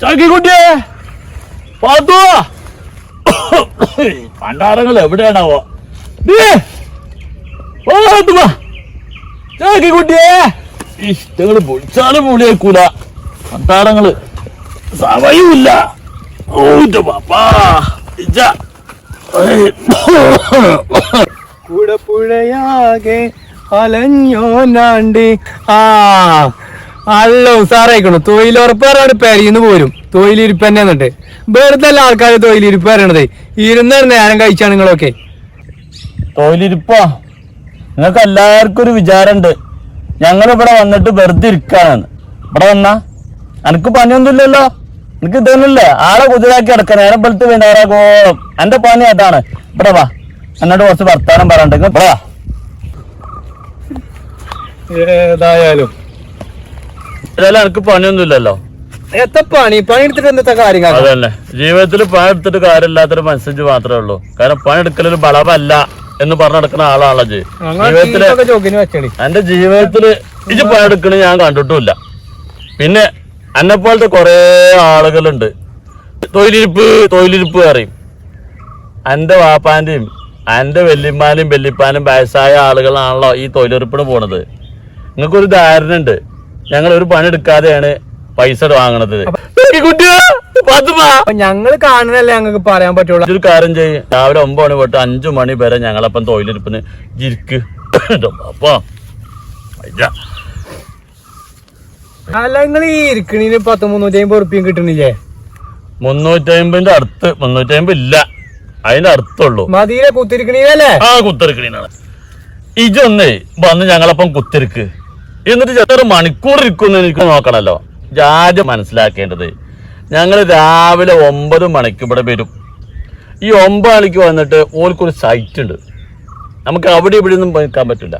ചാക്കിക്കുട്ടിയെ പാത്തു പണ്ടാരങ്ങൾ എവിടെയാണാവോ ചാക്കിക്കുട്ടിയെ ഇഷ്ടങ്ങള് പൊളിച്ചാലും പൊളിയേക്കൂല പണ്ടാരങ്ങള് സമയമില്ല കുടപ്പുഴയാകെ അലഞ്ഞോനാണ്ട് നല്ല ഉസാറായിക്കണു. തൊഴിലുറപ്പാണ് പെരയിന്ന് പോരും. തൊഴിലിരിപ്പ് തന്നെ എന്നിട്ട് വെറുതെ അല്ല ആൾക്കാർ തൊഴിലിരിപ്പ് പറയണത്. ഇരുന്നാണ് നേരം കഴിച്ചാണ് നിങ്ങളൊക്കെ. തൊഴിലിരിപ്പാ നിങ്ങൾക്ക് എല്ലാവർക്കും ഒരു വിചാരമുണ്ട് ഞങ്ങളിവിടെ വന്നിട്ട് വെറുതെ ഇരിക്കാനാണ്. ഇവിടെ വന്നാ എനിക്ക് പണിയൊന്നുമില്ലല്ലോ. എനിക്ക് ഇതൊന്നുമില്ലേ ആളെ കുതിരാക്കി കിടക്കാൻ നേരം വെളുത്ത് വേണ്ടാറാകോളം എന്റെ പണി അതാണ്. ഇവിടെ വാ എന്നോട് കുറച്ച് വർത്താനം പറയാണ്ടെങ്കിൽ ഇവിടെ വാ. ഏതായാലും എനിക്ക് പണിയൊന്നുമില്ലല്ലോ. എത്ര പണി എടുത്തിട്ട് എന്താ കാര്യം? അതല്ലേ ജീവിതത്തിൽ പണി എടുത്തിട്ട് കാര്യമില്ലാത്തൊരു മെസ്സേജ് മാത്രമേ ഉള്ളൂ. കാരണം പണി എടുക്കലൊരു ബളവല്ല എന്ന് പറഞ്ഞു നടക്കുന്ന ആളാണല്ലോ ജീവിതത്തില്. എന്റെ ജീവിതത്തില് ഇത് പണിയെടുക്കണ ഞാൻ കണ്ടിട്ടുമില്ല. പിന്നെ എന്നെ പോലത്തെ കുറെ ആളുകളുണ്ട് തൊഴിലിരിപ്പ് പറയും. എന്റെ വാപ്പാന്റെയും എന്റെ വല്യമ്മാന്റെയും വല്യപ്പാനും വയസ്സായ ആളുകളാണല്ലോ ഈ തൊഴിലുറപ്പിന് പോണത്. നിങ്ങൾക്കൊരു ധാരണ ഉണ്ട് ഞങ്ങൾ ഒരു പണി എടുക്കാതെയാണ് പൈസ വാങ്ങണത്. ഞങ്ങള് കാണണല്ലേ ഞങ്ങൾക്ക് പറയാൻ പറ്റുള്ളൂ. ഒരു കാര്യം ചെയ്യും, രാവിലെ 9 മണി തൊട്ട് 5 മണി വരെ ഞങ്ങളപ്പം തൊഴിലിരിപ്പിന് ഇരിക്ക്. അപ്പൊ അല്ല നിങ്ങൾ ഈ ഇരിക്കണീന് 350 ഉറുപ്പിയും കിട്ടണില്ലേ? 350 അടുത്ത് 350 ഇല്ല, അതിന്റെ അടുത്തുള്ളൂ. മതിയിലെ കുത്തിരിക്കണീനല്ലേ? ആ കുത്തിരിക്കണീനാണ്. ഇജൊന്നേ വന്ന് ഞങ്ങളപ്പം കുത്തിരിക്ക്. എന്നിട്ട് ചെറിയൊരു മണിക്കൂർ ഇരിക്കുമെന്ന് എനിക്ക് നോക്കണല്ലോ. ആദ്യം മനസ്സിലാക്കേണ്ടത് ഞങ്ങൾ രാവിലെ 9 മണിക്ക് ഇവിടെ വരും. ഈ 9 മണിക്ക് വന്നിട്ട് ഓൽക്കൊരു സൈറ്റ് ഉണ്ട്. നമുക്ക് അവിടെ ഇവിടെ ഒന്നും പോയിക്കാൻ പറ്റില്ല.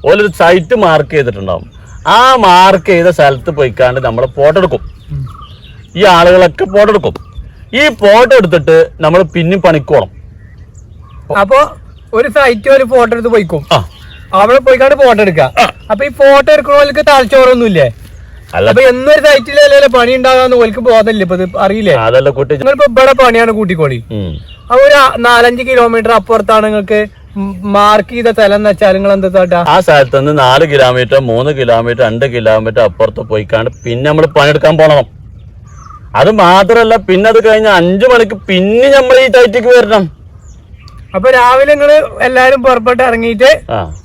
ഓലൊരു സൈറ്റ് മാർക്ക് ചെയ്തിട്ടുണ്ടാവും. ആ മാർക്ക് ചെയ്ത സ്ഥലത്ത് പോയിക്കാണ്ട് നമ്മൾ ഫോട്ടോ എടുക്കും. ഈ ആളുകളൊക്കെ ഫോട്ടോ എടുക്കും. ഈ ഫോട്ടോ എടുത്തിട്ട് നമ്മൾ പിന്നെ പണിക്കോണം. അപ്പൊ ഒരു സൈറ്റ് ഒരു ഫോട്ടോ എടുത്ത് പോയിക്കും. അവിടെ പോയിക്കാണ്ട് ഫോട്ടോ എടുക്കാം. അപ്പൊ ഈ ഫോട്ടോ എടുക്കണോർക്ക് തലച്ചോറൊന്നുമില്ലേ? അപ്പൊ എന്നൊരു സൈറ്റിലല്ലേ പണി ഉണ്ടാകാന്ന് ഓൽക്ക് ബോധമില്ല. ഇപ്പൊ അറിയില്ലേ? അതല്ല കുട്ടി, നിങ്ങളിപ്പോ ഇവിടെ പണിയാണ് കൂട്ടിക്കോളി. അപ്പൊ ഒരു 4-5 കിലോമീറ്റർ അപ്പുറത്താണ് നിങ്ങൾക്ക് മാർക്ക് ചെയ്ത സ്ഥലം എന്ന് വെച്ചാൽ നിങ്ങൾ എന്താ ആ സ്ഥലത്ത് നിന്ന് 4 കിലോമീറ്റർ 3 കിലോമീറ്റർ 2 കിലോമീറ്റർ അപ്പുറത്ത് പോയിക്കാണ്ട് പിന്നെ നമ്മൾ പണിയെടുക്കാൻ പോണം. അത് മാത്രല്ല പിന്നെ അത് കഴിഞ്ഞ 5 മണിക്ക് പിന്നെ നമ്മൾ ഈ സൈറ്റിക്ക് വരണം. അപ്പൊ രാവിലെ നിങ്ങള് എല്ലാരും പുറപ്പെട്ട് ഇറങ്ങിയിട്ട്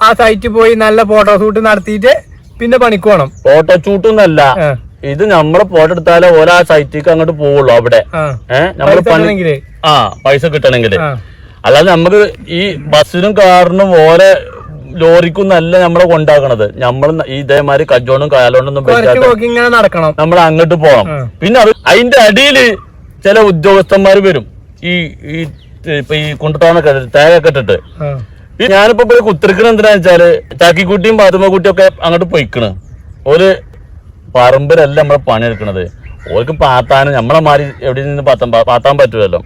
ആ സൈറ്റിൽ പോയി നല്ല ഫോട്ടോഷൂട്ട് നടത്തിയിട്ട് പിന്നെ പണിക്ക് പോണം. ഫോട്ടോഷൂട്ടൊന്നല്ല, ഇത് നമ്മള് ഫോട്ടോ എടുത്താലേ ഓരോ സൈറ്റിക്ക് അങ്ങോട്ട് പോവുള്ളൂ. അവിടെ നമ്മള് പൈസ കിട്ടണമെങ്കിൽ. അല്ലാതെ നമുക്ക് ഈ ബസ്സിനും കാറിനും ഓരോ ലോറിക്കും നല്ല നമ്മളെ കൊണ്ടാക്കണത്. നമ്മൾ ഇതേമാതിരി കജോണ്ടും കാലോണ്ടൊന്നും നടക്കണം. നമ്മൾ അങ്ങോട്ട് പോകണം. പിന്നെ അത് അതിന്റെ അടിയില് ചില ഉദ്യോഗസ്ഥന്മാര് വരും. ഇപ്പൊ ഈ കൊണ്ടുപോകാനൊക്കെ തേങ്ങൊക്കെ ഇട്ടിട്ട്. ഞാനിപ്പോ ഇവിടെ കുത്തിരിക്കണ എന്തിനാ വെച്ചാല് ചാക്കിക്കുട്ടിയും പാത്തുമ്മക്കുട്ടിയും ഒക്കെ അങ്ങോട്ട് പൊയ്ക്കണ്. ഒരു പറമ്പിലല്ല നമ്മളെ പണിയെടുക്കണത്. ഓർക്ക് പാത്താനും നമ്മളെ മാറി എവിടെ നിന്ന് പാത്താൻ പറ്റുമല്ലോ.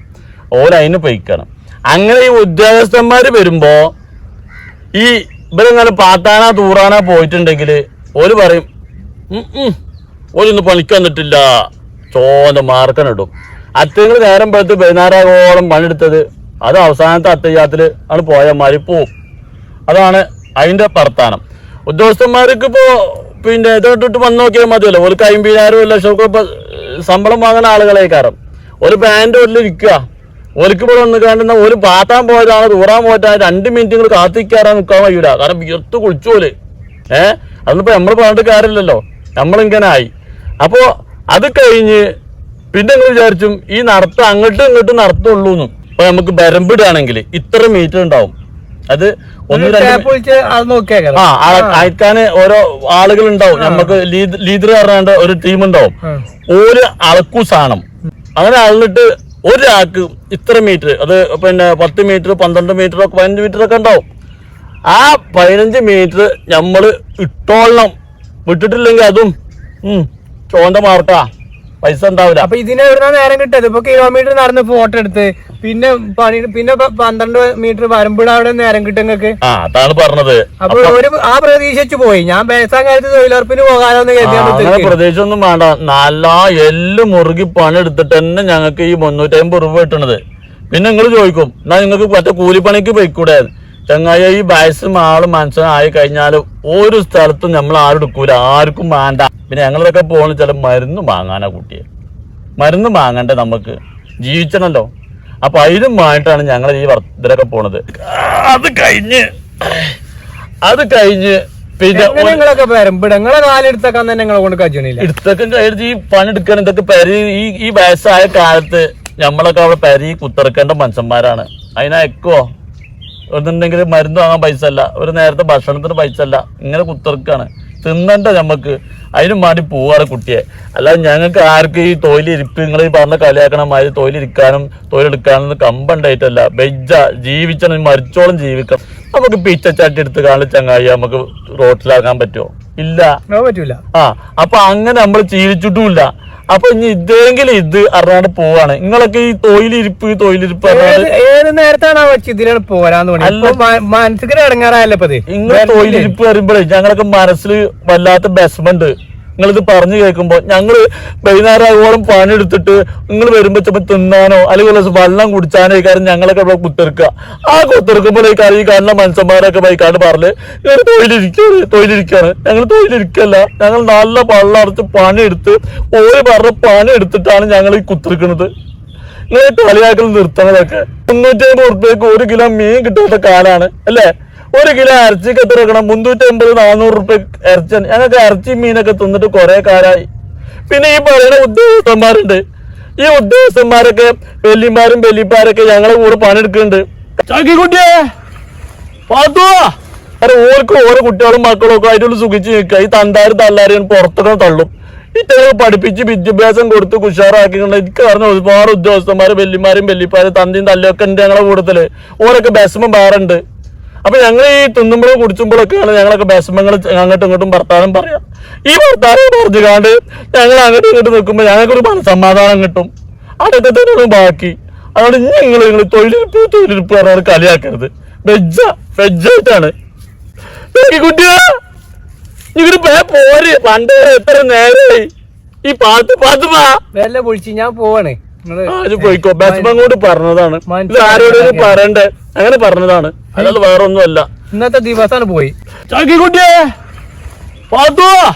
ഓരതിന് പൊയ്ക്കണം. അങ്ങനെ ഈ ഉദ്യോഗസ്ഥന്മാര് വരുമ്പോ ഈ ഇവരിങ്ങനെ പാത്താനാ തൂറാനാ പോയിട്ടുണ്ടെങ്കിൽ ഓര് പറയും ഓരൊന്നും പണിക്ക് വന്നിട്ടില്ല, ചോന്ന മാർക്കനിടും. അത്തങ്ങൾ നേരം പെടുത്ത് 16 പണിയെടുത്തത് അത് അവസാനത്തെ അത്തയ്യാത്തില് ആണ് പോയമാര് പോവും. അതാണ് അതിന്റെ വർത്താനം. ഉദ്യോഗസ്ഥന്മാർക്ക് ഇപ്പോ പിന്നെ ഇതോട്ടിട്ട് വന്ന് നോക്കിയാൽ മതിയല്ലോ. ഒരു 50,000 ലക്ഷം ഇപ്പൊ ശമ്പളം വാങ്ങുന്ന ആളുകളേക്കാരം. ഒരു പാൻറ് ഒല്ലിരിക്കുക ഒലിക്ക് ഇവിടെ വന്ന് കാണുന്ന ഒരു പാത്താൻ പോയതാണ് തൂറാൻ പോയിട്ടാണ് 2 മിനിറ്റ് കാത്തിക്കാറാൻ നിൽക്കാൻ കഴിയൂല. കാരണം വിയർത്ത് കുളിച്ചോല്. അതൊന്നിപ്പോ നമ്മൾ പറഞ്ഞിട്ട് കാര്യമില്ലല്ലോ. നമ്മളിങ്ങനെ ആയി. അപ്പോ അത് കഴിഞ്ഞ് പിന്നെ നിങ്ങൾ വിചാരിച്ചും ഈ നടത്തം അങ്ങോട്ടും ഇങ്ങോട്ടും നടത്തുള്ളൂന്നും. ഇപ്പൊ നമുക്ക് ബരമ്പിടുകയാണെങ്കിൽ ഇത്ര മീറ്റർ ഉണ്ടാവും. അത് അയക്കാൻ ഓരോ ആളുകൾ ഉണ്ടാവും. നമുക്ക് ലീഡർ പറഞ്ഞാണ്ട് ഒരു ടീം ഉണ്ടാവും. ഒരു അളക്കു സാധനം അങ്ങനെ അളന്നിട്ട് ഒരാൾക്ക് ഇത്ര മീറ്റർ, അത് പിന്നെ 10 മീറ്റർ 12 മീറ്റർ 15 മീറ്റർ ഒക്കെ ഉണ്ടാവും. ആ 15 മീറ്റർ നമ്മൾ ഇട്ടോളണം. വിട്ടിട്ടില്ലെങ്കിൽ അതും ചോണ്ട മാർക്കാ പൈസ ഉണ്ടാവില്ല. അപ്പൊ ഇതിന് എവിടുന്ന നേരം കിട്ടത്? ഇപ്പൊ കിലോമീറ്റർ നടന്ന് ഫോട്ടോ എടുത്ത് പിന്നെ 12 മീറ്റർ വരുമ്പോൾ അവിടെ നേരം കിട്ടും നിങ്ങൾക്ക്. അതാണ് പറഞ്ഞത്. അപ്പൊ ആ പ്രതീക്ഷിച്ചു പോയി. ഞാൻ ബേസാൻ കാര്യത്തിൽ തൊഴിലുറപ്പിന് പോകാനൊന്ന് അങ്ങനെ പ്രതീക്ഷയൊന്നും വേണ്ട. നല്ല എല്ല് മുറുകി പണി എടുത്തിട്ട് തന്നെ ഞങ്ങൾക്ക് ഈ 350 രൂപ കിട്ടണത്. പിന്നെ നിങ്ങൾ ചോദിക്കും, എന്നാ നിങ്ങൾക്ക് മറ്റേ കൂലിപ്പണിക്ക് പോയിക്കൂടെ? ചങ്ങായി ഈ വയസ്സും ആളും മനസ്സിലായി കഴിഞ്ഞാൽ ഒരു സ്ഥലത്തും നമ്മൾ ആരും എടുക്കൂല, ആർക്കും വേണ്ട. പിന്നെ ഞങ്ങളിതൊക്കെ പോകണ ചില മരുന്ന് വാങ്ങാനാ കുട്ടിയെ. മരുന്ന് വാങ്ങണ്ടേ, നമുക്ക് ജീവിച്ചണല്ലോ. അപ്പൊ അതിനും വേണ്ടിയിട്ടാണ് ഞങ്ങൾ ഈ ഇതിലൊക്കെ പോണത്. അത് കഴിഞ്ഞ് പിന്നെ നിങ്ങളൊക്കെ വരുമ്പോൾ നിങ്ങളെ കാലെടുത്തേക്കാൻ തന്നെ നിങ്ങളെ കൊണ്ട് കഴിയണില്ല. എടുത്തൊക്കെ കഴിഞ്ഞ് ഈ പണിയെടുക്കാൻ ഇതൊക്കെ പരി ഈ വയസ്സായ കാലത്ത് നമ്മളൊക്കെ അവിടെ പരി കുത്തിറക്കേണ്ട മനുഷ്യന്മാരാണ്. അതിനയക്കോ എന്നുണ്ടെങ്കിൽ മരുന്ന് വാങ്ങാൻ പൈസ അല്ല, ഒരു നേരത്തെ ഭക്ഷണത്തിന് പൈസ അല്ല, ഇങ്ങനെ കുത്തിറക്കാണ്. തിന്നണ്ട നമുക്ക്. അതിനും വേണ്ടി പോവാറ് കുട്ടിയെ. അല്ലാതെ ഞങ്ങൾക്ക് ആർക്കും ഈ തൊഴിലിരിപ്പ് നിങ്ങൾ ഈ പറഞ്ഞ കളിയാക്കണ മാതിരി തൊഴിലിരിക്കാനും തൊഴിലെടുക്കാനും കമ്പുണ്ടായിട്ടല്ല. ബെജ്ജ ജീവിച്ചണം, മരിച്ചോളം ജീവിക്കണം. നമുക്ക് പിച്ചച്ചാട്ടി എടുത്ത് കാണുന്ന ചങ്ങായി നമുക്ക് റോട്ടിലാക്കാൻ പറ്റുമോ? ഇല്ല, പറ്റൂല. അപ്പൊ അങ്ങനെ നമ്മൾ ജീവിച്ചിട്ടുമില്ല. അപ്പൊ ഇനി ഇതെങ്കിലും ഇത് അറിയാണ്ട് പോവാണ്. നിങ്ങളൊക്കെ ഈ തൊഴിലിരിപ്പ് ഏത് നേരത്താണ് ഇതിലാണ് പോരാന്ന് മനസ്സിൽ ഇടങ്ങാറായല്ലോ. നിങ്ങൾ തൊഴിലിരിപ്പ് പറയുമ്പോഴേ ഞങ്ങളൊക്കെ മനസ്സിൽ വല്ലാത്ത ബെസ്മെന്റ്. നിങ്ങളിത് പറഞ്ഞു കേൾക്കുമ്പോ ഞങ്ങള് വൈകുന്നേരം ആകോളം പണിയെടുത്തിട്ട് നിങ്ങൾ വരുമ്പോ ചിലപ്പോ തിന്നാനോ അല്ലെങ്കിൽ വെള്ളം കുടിച്ചാനോ കാര്യം ഞങ്ങളൊക്കെ ഇവിടെ കുത്തിറക്കുക. ആ കുത്തിറക്കുമ്പോൾ ഈ കാണുന്ന മനുഷ്യന്മാരൊക്കെ വൈകാണ്ട് പറഞ്ഞ് ഞങ്ങൾ തൊഴിലിരിക്കാണ്. ഞങ്ങൾ തൊഴിലിരിക്കല്ല, ഞങ്ങൾ നല്ല പള്ളടച്ച് പണിയെടുത്ത് ഓരോ പറഞ്ഞ പണിയെടുത്തിട്ടാണ് ഞങ്ങൾ ഈ കുത്തിറിക്കുന്നത്. നിങ്ങൾ കളിയാക്കൽ നിർത്തണതൊക്കെ. 350 ഉറുപ്പ്യക്ക് 1 കിലോ മീൻ കിട്ടാത്ത കാലാണ് അല്ലേ? 1 കിലോ ഇറച്ചിക്ക് എത്ര വെക്കണം? 350-400 ഉറുപ്പ്യ ഇറച്ചി. ഞങ്ങൾക്ക് ഇറച്ചി മീനൊക്കെ തിന്നിട്ട് കുറെ കാലമായി. പിന്നെ ഈ പറയുന്ന ഉദ്യോഗസ്ഥന്മാരുണ്ട്. ഈ ഉദ്യോഗസ്ഥന്മാരൊക്കെ വെല്ലിമാരും വെല്ലിപ്പാരൊക്കെ ഞങ്ങളെ കൂടെ പണിയെടുക്കുന്നുണ്ട്. ചാക്കിക്കുട്ടിയെ ഓർക്കും ഓരോ കുട്ടികളും മക്കളും ഒക്കെ ആയിട്ടുള്ള സുഖിച്ച് നിൽക്കുക. ഈ തല്ലാരും പുറത്തൊക്കെ തള്ളും. ഇറ്റകളെ പഠിപ്പിച്ച് വിദ്യാഭ്യാസം കൊടുത്ത് കുഷാറാക്കിക്കൊണ്ട് എനിക്ക് പറഞ്ഞ ഒരുപാട് ഉദ്യോഗസ്ഥന്മാര് വെല്ലിമാരും വെല്ലിപ്പാരും തന്തിയും തല്ലൊക്കെ ഉണ്ട് ഞങ്ങളെ കൂട്ടത്തില്. ഓരൊക്കെ ബെസ്മം വേറുണ്ട്. അപ്പൊ ഞങ്ങൾ ഈ തിന്നുമ്പോഴും കുടിച്ചുമ്പോഴൊക്കെയാണ് ഞങ്ങളൊക്കെ ബെസ്മങ്ങൾ അങ്ങോട്ടും ഇങ്ങോട്ടും വർത്താനം പറയാം. ഈ വർത്താനം പറഞ്ഞുകാണ്ട് ഞങ്ങൾ അങ്ങോട്ടും ഇങ്ങോട്ടും നിൽക്കുമ്പോൾ ഞങ്ങൾക്കൊരു മനസമാധാനം കിട്ടും. അതൊക്കെ തന്നെയാണ് ബാക്കി. അതുകൊണ്ട് നിങ്ങൾ തൊഴിലിരിപ്പ് പറഞ്ഞാൽ കളിയാക്കരുത്. വെജായിട്ടാണ് കുട്ടിയാ. ഇങ്ങോട്ട് പോര്. പണ്ട് എത്ര നേരമായി ഈ പാത്ത് പൊളിച്ച് ഞാൻ പോവാണ്. പോയിക്കോ. ബെസ്മങ്ങോട് പറഞ്ഞതാണ്, ആരോടും പറയണ്ടേ, അങ്ങനെ പറഞ്ഞതാണ്, അല്ലാതെ വേറെ ഒന്നുമല്ല. ഇന്നത്തെ ദിവസമാണ് പോയി. ചാക്കിക്കുട്ടിയെ പാത്തുവാ.